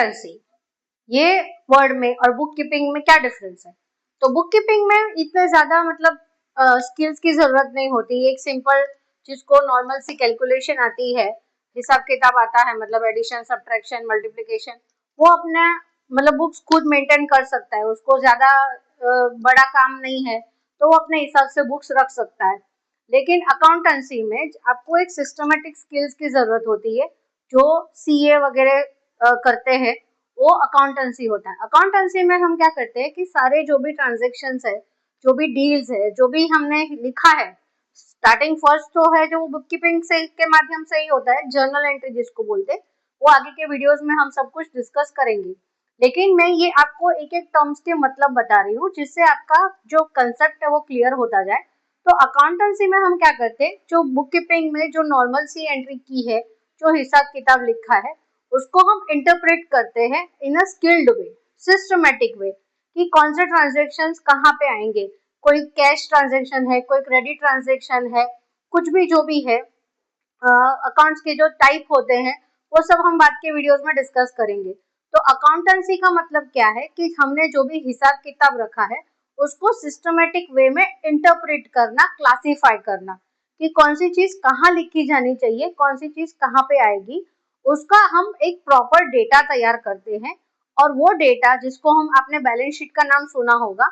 Accountancy, ये word में और बुक कीपिंग में क्या डिफरेंस है? तो बुक कीपिंग में इतने ज्यादा मतलब स्किल्स की जरूरत नहीं होती। एक सिंपल जिसको नॉर्मल सी कैलकुलेशन आती है, हिसाब किताब आता है, मतलब एडिशन, सब्ट्रैक्शन, मल्टीप्लिकेशन, वो अपने मतलब बुक्स खुद मेंटेन कर सकता है। उसको ज्यादा बड़ा काम नहीं है तो वो अपने हिसाब से बुक्स रख सकता है। लेकिन अकाउंटेंसी में आपको एक सिस्टमेटिक स्किल्स की जरूरत होती है। जो सीए वगैरह करते हैं वो अकाउंटेंसी होता है। अकाउंटेंसी में हम क्या करते हैं कि सारे जो भी ट्रांजेक्शन्स है, जो भी डील्स है, जो भी हमने लिखा है, स्टार्टिंग फर्स्ट तो है जो बुक कीपिंग से के माध्यम से ही होता है, जर्नल एंट्री जिसको बोलते हैं। वो आगे के वीडियोस में हम सब कुछ डिस्कस करेंगे। लेकिन मैं ये आपको एक एक टर्म्स के मतलब बता रही हूँ जिससे आपका जो कंसेप्ट है वो क्लियर होता जाए। तो अकाउंटेंसी में हम क्या करते हैं, जो बुक कीपिंग में जो नॉर्मल सी एंट्री की है, जो हिसाब किताब लिखा है, उसको हम इंटरप्रेट करते हैं इन अ स्किल्ड वे, सिस्टमेटिक वे, कि कौन से ट्रांजेक्शन्स कहाँ पे आएंगे। कोई कैश ट्रांजेक्शन है, कोई क्रेडिट ट्रांजेक्शन है, कुछ भी जो भी है, अकाउंट्स के जो टाइप होते हैं वो सब हम बाद के वीडियोस में डिस्कस करेंगे। तो अकाउंटेंसी का मतलब क्या है कि हमने जो भी हिसाब किताब रखा है उसको सिस्टमेटिक वे में इंटरप्रेट करना, क्लासिफाई करना, कि कौन सी चीज कहाँ लिखी जानी चाहिए, कौन सी चीज कहाँ पे आएगी, उसका हम एक प्रॉपर डेटा तैयार करते हैं। और वो डेटा जिसको हम, आपने बैलेंस शीट का नाम सुना होगा,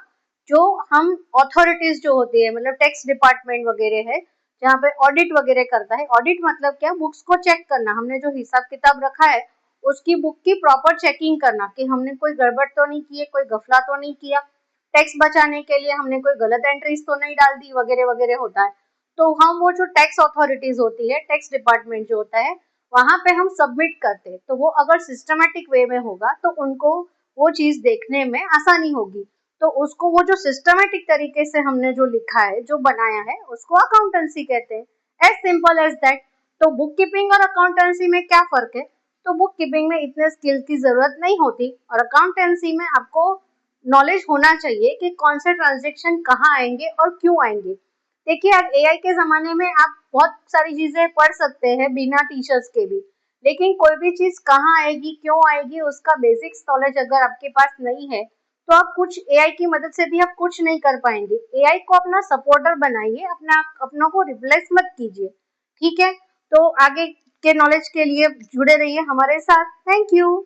जो हम अथॉरिटीज जो होती है, मतलब टैक्स डिपार्टमेंट वगैरह है, जहाँ पे ऑडिट वगैरह करता है। ऑडिट मतलब क्या, बुक्स को चेक करना, हमने जो हिसाब किताब रखा है उसकी बुक की प्रॉपर चेकिंग करना कि हमने कोई गड़बड़ तो नहीं की है, कोई गफला तो नहीं किया, टैक्स बचाने के लिए हमने कोई गलत एंट्रीज तो नहीं डाल दी, वगैरह वगैरह होता है। तो हम वो जो टैक्स अथॉरिटीज होती है, टैक्स डिपार्टमेंट जो होता है, वहां पे हम सबमिट करते हैं। तो वो अगर सिस्टमेटिक वे में होगा तो उनको वो चीज देखने में आसानी होगी। तो उसको, वो जो सिस्टमेटिक तरीके से हमने जो लिखा है, जो बनाया है, उसको अकाउंटेंसी कहते हैं। As simple as that. तो बुक कीपिंग और अकाउंटेंसी में क्या फर्क है? तो बुक कीपिंग में इतने स्किल्स की जरूरत नहीं होती और अकाउंटेंसी में आपको नॉलेज होना चाहिए कि कौन से ट्रांजेक्शन कहाँ आएंगे और क्यों आएंगे। देखिए, आज एआई के जमाने में आप बहुत सारी चीजें पढ़ सकते हैं बिना टीचर्स के भी, लेकिन कोई भी चीज कहाँ आएगी, क्यों आएगी, उसका बेसिक्स नॉलेज अगर आपके पास नहीं है तो आप कुछ, एआई की मदद से भी आप कुछ नहीं कर पाएंगे। एआई को अपना सपोर्टर बनाइए, अपनों को रिप्लेस मत कीजिए। ठीक है? तो आगे के नॉलेज के लिए जुड़े रहिए हमारे साथ। Thank you.